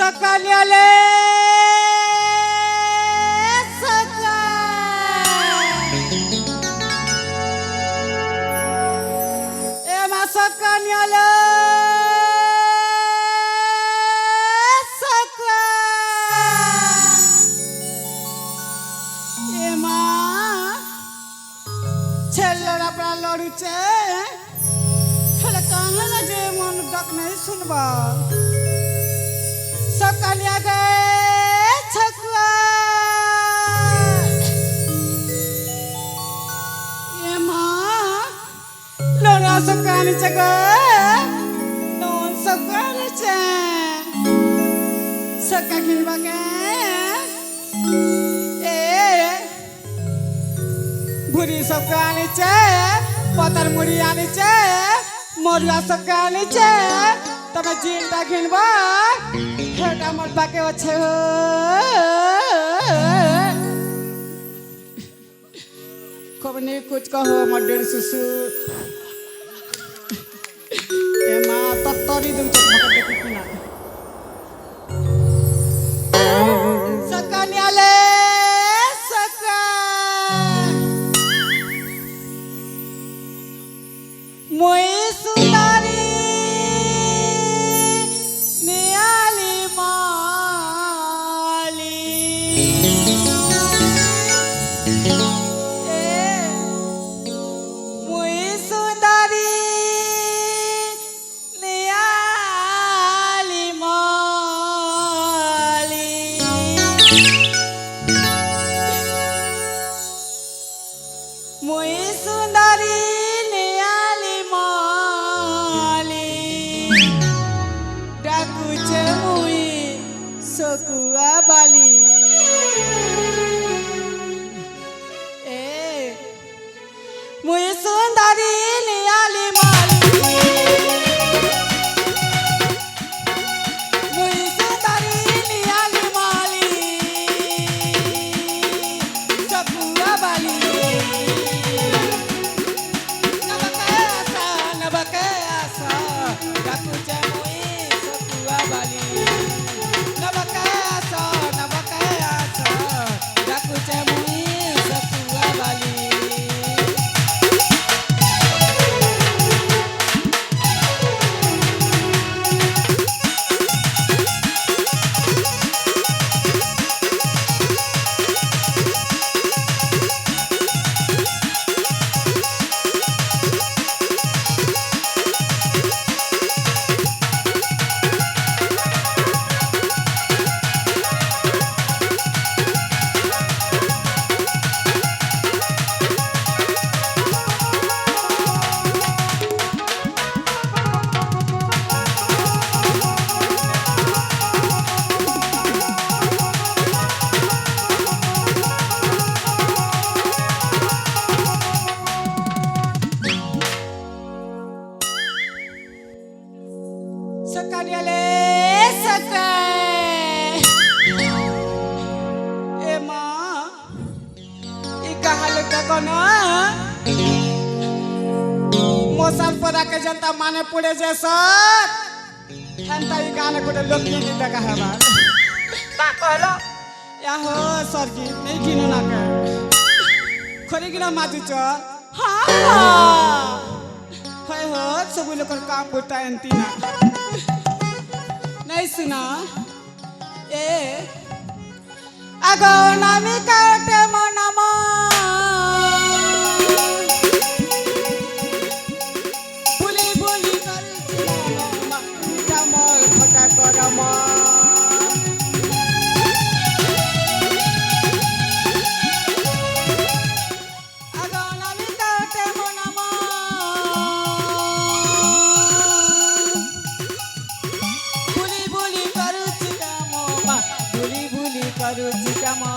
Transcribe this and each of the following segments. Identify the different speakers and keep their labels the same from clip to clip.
Speaker 1: सकाळी आले सकाळी आले छेल्लरा अपना लड़ुचे हेले कहाँ ना जे मन डक नहीं सुनबा सकाळी आ गए छकुआ ये माँ लोरा सकाळी चगा नॉन सकाळी चे सकाळी बगे भूरी सबके आने चे पतर मुड़ी आने चे मोरिया सबके आने चे तब जीन ता घिनबा हेटा मत बाके अच्छे हो कब नहीं कुछ कहो मत डेढ़ सुसु ये माँ तत्तरी दूँ तो भाग देखी कि ना सकाळी आले मोई सुंदरी नियाली माली मोई सुंदरी नियाली माली मोई सुंदरी सकुआ बाली मुई सुंदरी नियाली माली मुई सुंदरी नियाली माली सकुआ बाली नबके आसा डाकुचे मुई सकुआ बाली मोसाल पदा के जनता माने पड़े जैसा हंता ही गाने को लोग नहीं देखा है बात ता कहलो या हो सर जी नहीं गिनो ना के खरी गिना माजू चल हां हाय हो सब लोग काम करता एंती ना नहीं सुना ए आगो नामी काटे मनमा Rama agana mikate monama buli buli karuchi kamo ba buli buli karuchi kamo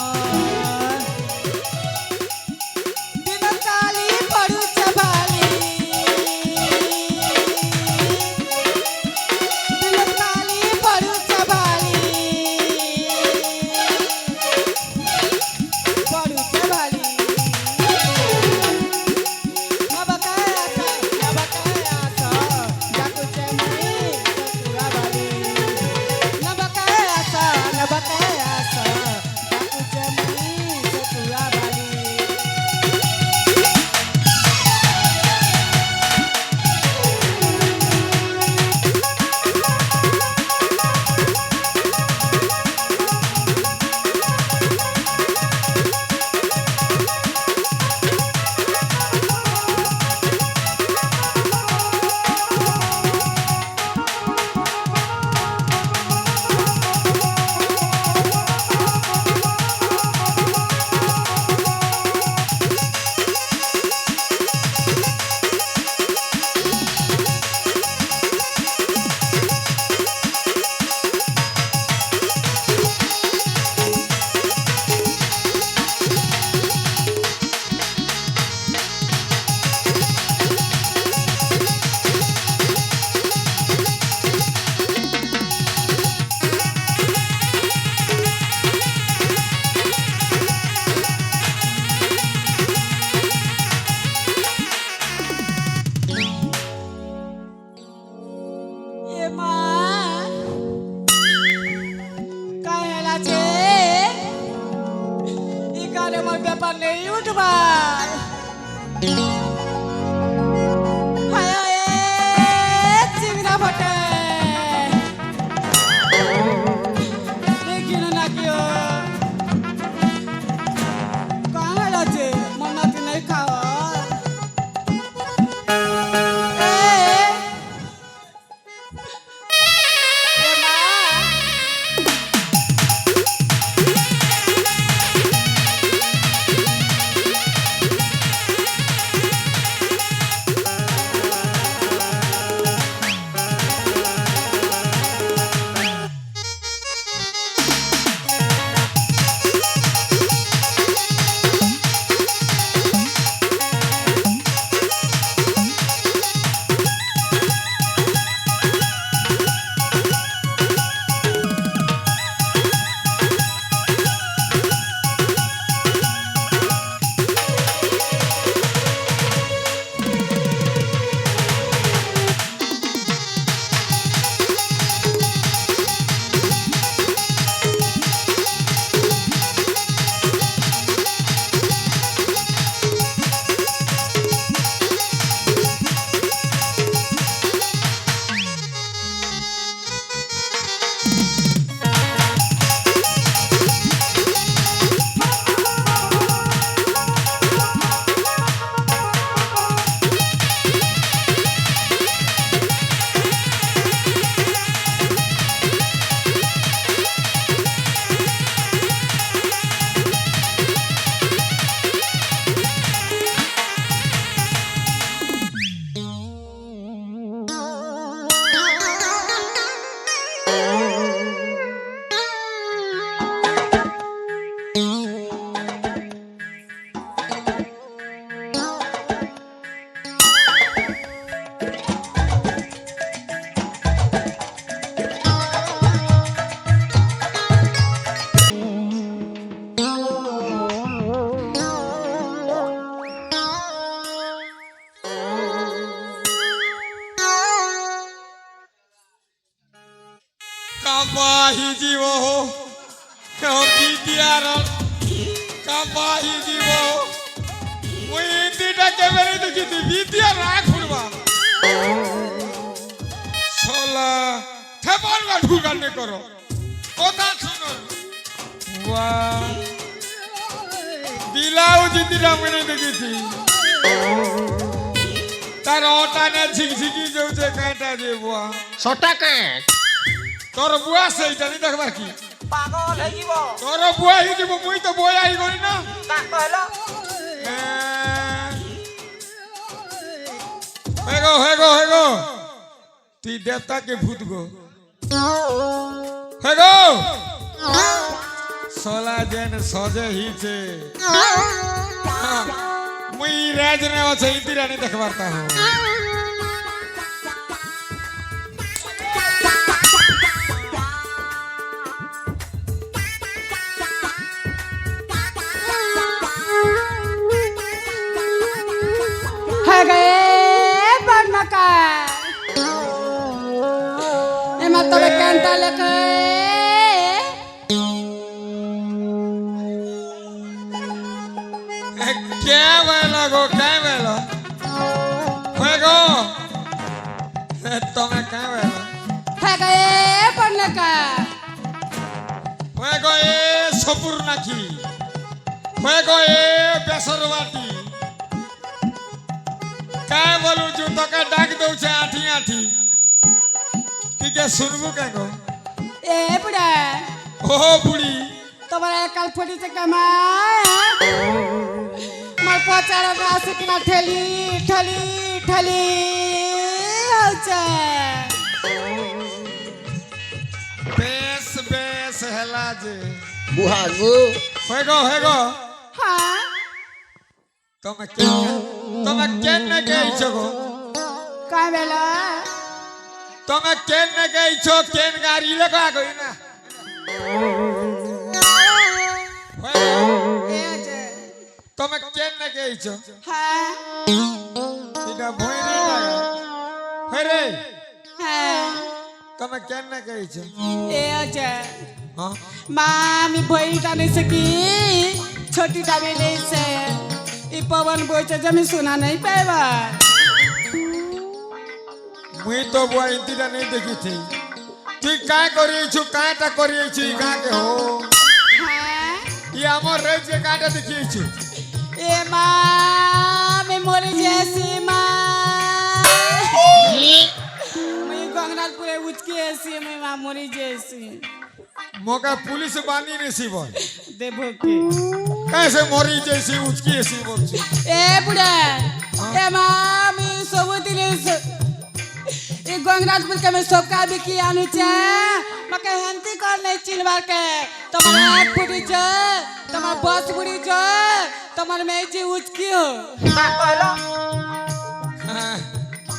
Speaker 1: তোমার নেই উঠবার হায় হায় চিংড়া ফটে দেখিন না কিও কার আছে মনাতে নেই খাওয়া
Speaker 2: কাপাহি জীব বিদ্যার কাপাহি জীব ওই ইন্দিটা ক্যামেরা দেখি তুই বিদ্যা রাখ ফুরবা সোলা ঠেপান বা ঢুকানে করো কথা শুনো দিলাও জিন্দিটা মেনে দেখেছি তার অটানে ঝিকঝিকি যাচ্ছে কাঁটা যে বুয়া
Speaker 3: ছটা কাঁট
Speaker 2: তোর বুয়া সেইটা নি দেখবার কি
Speaker 1: পাগল হয়ে যাব
Speaker 2: তোর বুয়া হয়ে যাব মুই তো বই আই করি না
Speaker 1: কাক কইলো
Speaker 2: হেগো তুই দেবতাকে ভূত গো হেগো সোলা যেন সজে হিছে মুই রাজনে আছে ইন্দিরানি দেখবার তা হো
Speaker 1: तबे कैंटा लेके
Speaker 2: क्या वेला गो क्या वेला गो तुम्हें क्या वेला
Speaker 1: है गए पढ़ने का
Speaker 2: गो ए सपुर नाकी गो ए बेसरवाटी क्या बोलू जो तो का डाक दो छे आठी आठी ठीक है सुनबो क्या गो
Speaker 1: ए बुढ़ा
Speaker 2: ओ बुढ़ी
Speaker 1: तुम्हारा कल फटी से कमा मर पचारा राशि की ना ठेली ठेली ठेली अच्छा
Speaker 2: बेस बेस हेला जे
Speaker 3: बुहागो
Speaker 2: हेगो
Speaker 1: हाँ
Speaker 2: तुम्हें क्या न गई छगो
Speaker 1: कहाँ बेला
Speaker 2: तुम्हें क्या न गई छो क्या गाड़ी लगा गई ना तुम्हें क्या न गई छो
Speaker 1: हाँ
Speaker 2: इधर भोईरी लगा हेरे
Speaker 1: हाँ
Speaker 2: तुम्हें क्या न गई छो
Speaker 1: ए अच्छा
Speaker 2: हाँ
Speaker 1: मामी भोई जाने से की छोटी डाबेली से ई पवन बोइचे जमी सुना नहीं पाएबा
Speaker 2: मुई तो बुआ इंतीटा नहीं देखी थी তুই কাই করিয়েছু কাইটা করিয়েছু ই গাকে হো
Speaker 1: हाँ
Speaker 2: ই আমার রেজ যে কাইটা দেখিয়েছু
Speaker 1: ए माँ मैं मोरी जैसी माँ मैं गंगनाथपुरे उचकी ऐसी मैं माँ मोरी जैसी
Speaker 2: मोका पुलिस बानी नेसी बोल
Speaker 1: देवो के
Speaker 2: कैसे मोरी जैसी उचकी ऐसी बोलछू
Speaker 1: ए बुढ़ा ए माँ मैं सब दिन ये गंगनाथपुर के मैं सबका भी किया नुचा मके हंती कर नहीं चिलवार के तुम्हारा आँख फुटी जो तुम्हारा बस बुड़ी जो तुम्हारे में जी उचकी हो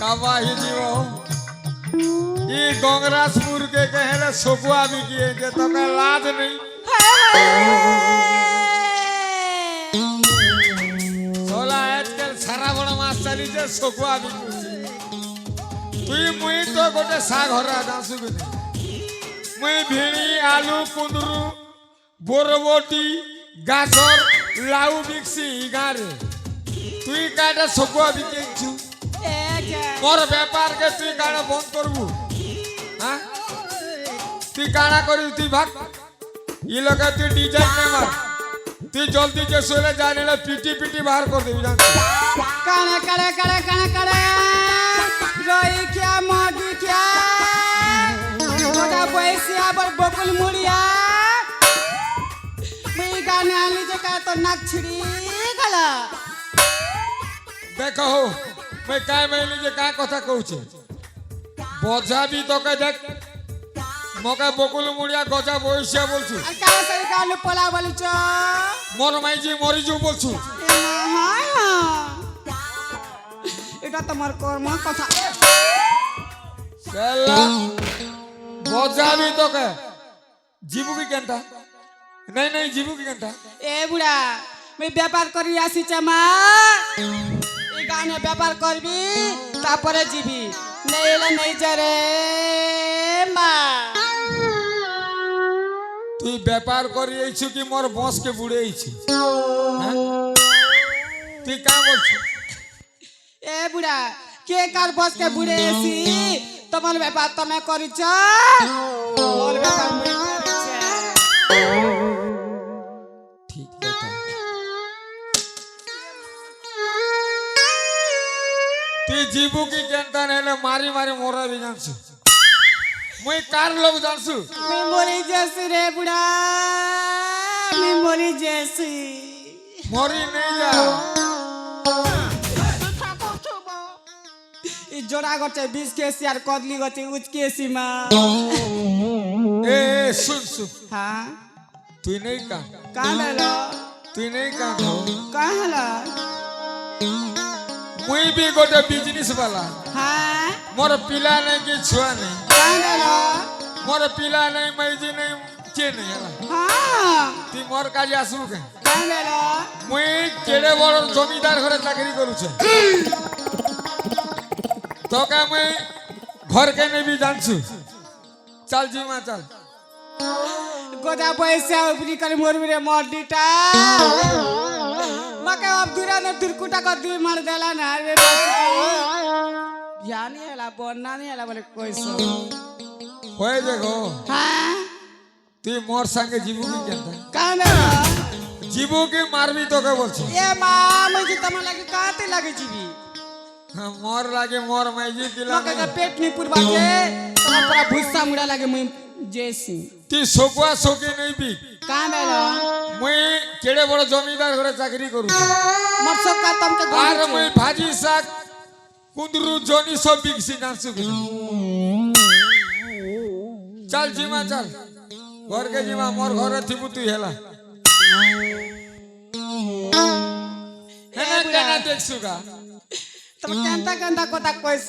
Speaker 2: कावाही जीवो ई गंगराजपुर के कहेले सोकुआ भी किए जे तो का लाज नहीं सोला आजकल सारा बड़ा मास चली जे सोकुआ भी তুই মুই তো গোটে শাক হরা দাসু গনি মুই ভিড়ি আলু কুন্দরু বরবটি গাজর লাউ বিক্সি গারে তুই কাটা সকুয়া বিকেছু মোর ব্যাপার কে তুই কাটা বন্ধ করবু হ্যাঁ তুই কানা করি তুই ভাগ ই লোকে তুই ডিজাইন নে মার তুই জলদি যে সোলে জানিলে পিটি পিটি বাহার কর দেবি জান
Speaker 1: काना करे करे काना करे रोई क्या मोगी क्या मोटा पैसिया पर बकुल मुड़िया मैं गाने आली जो का तो नाक छिड़ी गला
Speaker 2: देखो मैं काय मैंने जे का কথা কইছে বজা भी तो के देख মকা বকুল মুড়িয়া গজা বইসা বলছু
Speaker 1: আর का से गाने पोला बोली चो
Speaker 2: মোর মাইজি মরি যু বলছু
Speaker 1: हाय এটা তোমার কর্ম কথা
Speaker 2: সেলা বজা भी तो के जीबू की केनता नहीं नहीं जीबू की केनता
Speaker 1: এ বুড়া मैं व्यापार करी आसी चमा এই গানে ব্যাপার করবি তারপরে জিবি নেইলে নেই যারে মা
Speaker 2: তুই ব্যাপার করি আইছু কি মোর বস के বুড়ে আইছি হ্যাঁ তুই কা বলছু
Speaker 1: এ বুড়া কে কার বস কে বুড়ে এসি তোমার ব্যাপার তুমি করিছ মোর ব্যাপার মুই করিছ
Speaker 2: ঠিক কথা তুই जीबू की केनता नेले मारी मारी मोरा भी जानसु मुई कार लोग जानसु
Speaker 1: मैं मोरी जैसी रे बुढ़ा मैं मोरी जैसी
Speaker 2: मोरी नहीं जा
Speaker 1: ই জোড়া গছে 20 কেসি আর কদলি গছে 5 কেসি মা
Speaker 2: ए सुन सुन
Speaker 1: হ্যাঁ
Speaker 2: तू नहीं का
Speaker 1: কাঁদলো
Speaker 2: तू नहीं का
Speaker 1: কাহলা
Speaker 2: मुई भी गोटे बिजनेस वाला
Speaker 1: হ্যাঁ
Speaker 2: मोर पिला नहीं कि छुआ नहीं
Speaker 1: কাঁদলো
Speaker 2: मोर पिला नहीं मैजी नहीं चे नहीं हला
Speaker 1: হ্যাঁ
Speaker 2: तू मोर काज आसु के
Speaker 1: কাঁদলো
Speaker 2: मुई केड़े बड़ जमीदार घरे चाकरी करू छे तो का मुई घर के नहीं भी जानसु चल जीमा चल
Speaker 1: গোদা পয়সা উপরি করে মরবি রে মরডিটা মাকে অব দুরা নে দুরকুটা কর দুই মার দেলা না রে জ্ঞানী হেলা বন্না নি হেলা বলে কইছো
Speaker 2: होए देखो
Speaker 1: হ্যাঁ
Speaker 2: तू मोर संगे जीबू की केनता
Speaker 1: কাঁদলো
Speaker 2: जीबू की मारबी तो के बोलछी
Speaker 1: এ মা মই যে তোমার লাগে কাতে লাগে জিবি
Speaker 2: हाँ, मोर लागे मोर मैजी पिला
Speaker 1: মাকে যে পেট নি পুরবাকে তোমার পুরা ভুসা মুড়া লাগে মই জেসি
Speaker 2: ती सोकुआ सोके नहीं भी
Speaker 1: কাঁদলো
Speaker 2: मुई केड़े बड़ जमीदार घरे चाकरी करू छे
Speaker 1: মোর সকা তমকে
Speaker 2: আর
Speaker 1: গলি
Speaker 2: মুই ভাজি শাক কুন্দরু জনি সব বিকছি জানছু কি চল জিমা চল ঘর के जिमा मोर घरे थिबु तू हेला हेना केना देखसुगा
Speaker 1: তুমি কেনতা কেনতা কথা কইছ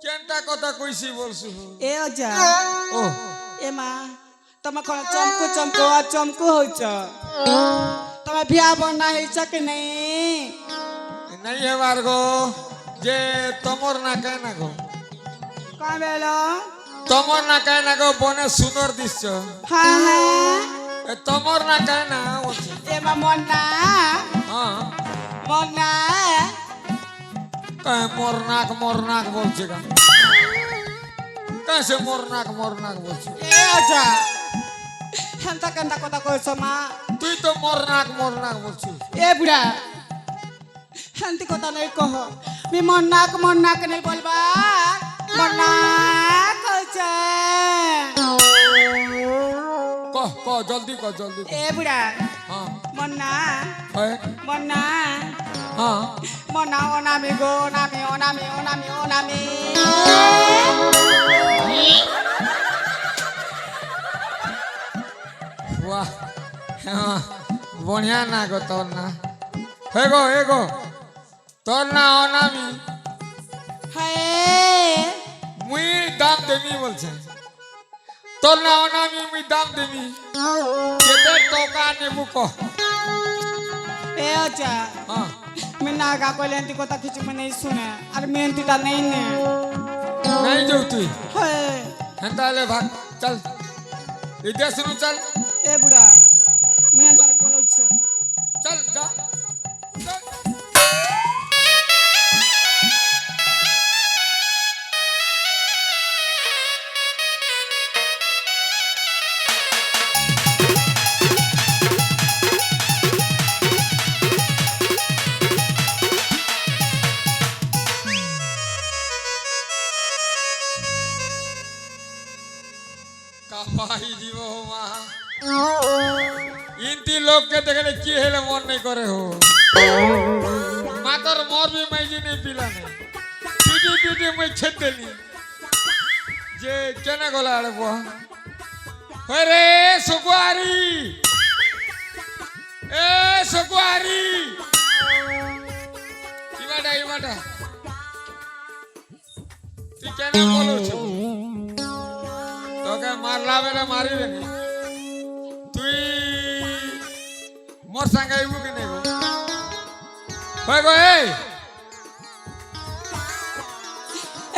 Speaker 2: केनता কথা কইছি বলছু
Speaker 1: এ অজা
Speaker 2: ओ
Speaker 1: এ মা তোমার কোন চমকু চমকু আর চমকু হইছ তোমার বিয়া বন্না হইছ কি নাই
Speaker 2: नहीं है मार्गो जे तमोर ना कहना गो
Speaker 1: কাঁদলো
Speaker 2: तमोर ना कहना गो बने सुंदर दिसछ
Speaker 1: হ্যাঁ হ্যাঁ
Speaker 2: এ তোমার না কেন না বলছে
Speaker 1: এমা মন্না
Speaker 2: হ্যাঁ
Speaker 1: মন্না
Speaker 2: কয় মোর নাক বলছে কেন কাছে মোর নাক বলছে
Speaker 1: এ আচ্ছা হেনতা কেনতা কথা কইছ মা
Speaker 2: তুই তো মোর নাক বলছিস
Speaker 1: এ বুড়া হেনতি কথা নাই কহ মি মন নাক নাই বলবা মন্না কইছে
Speaker 2: কহ জলদি কহ
Speaker 1: এ বুড়া
Speaker 2: হ্যাঁ
Speaker 1: মন্না
Speaker 2: হয়
Speaker 1: মন্না
Speaker 2: হ্যাঁ
Speaker 1: মন্না ওনামি গো ওনামি
Speaker 2: বাহ হ্যাঁ, বঢ়িয়া না গো তোর না হে গো তোর না অনামি
Speaker 1: হায়
Speaker 2: মুই দাম দেবি বলছে তোর না অনামি মুই দাম দেবি কেতে টাকা নেবু কহ
Speaker 1: এ আচ্ছা
Speaker 2: হ্যাঁ
Speaker 1: मैं नागा को लेंती को तक किसी में नहीं सुने और मेहनती ता नहीं ने
Speaker 2: नहीं जाऊ তুই
Speaker 1: है
Speaker 2: হেন্তা হলে ভাগ চল ইদে শুনু চল
Speaker 1: ए बुढ़ा मैं तार बोलो छे
Speaker 2: চল যা চল। কাপাই দিব মা ইন্তি লোককে দেখলে কি হেলে মন নাই করে হো মাতর মোর भी মাইজি নেই পিলা নেই পিটি মই ছেদেলি যে কেনে গলা আরে বো হয় রে সগুয়ারি এ সগুয়ারি ইবাটা তুই কেনে বলছ তোকে মারলা বেলে মারিবে নি তুই মোর সাঙ্গে আইবু কি নেই গো হয় গো এই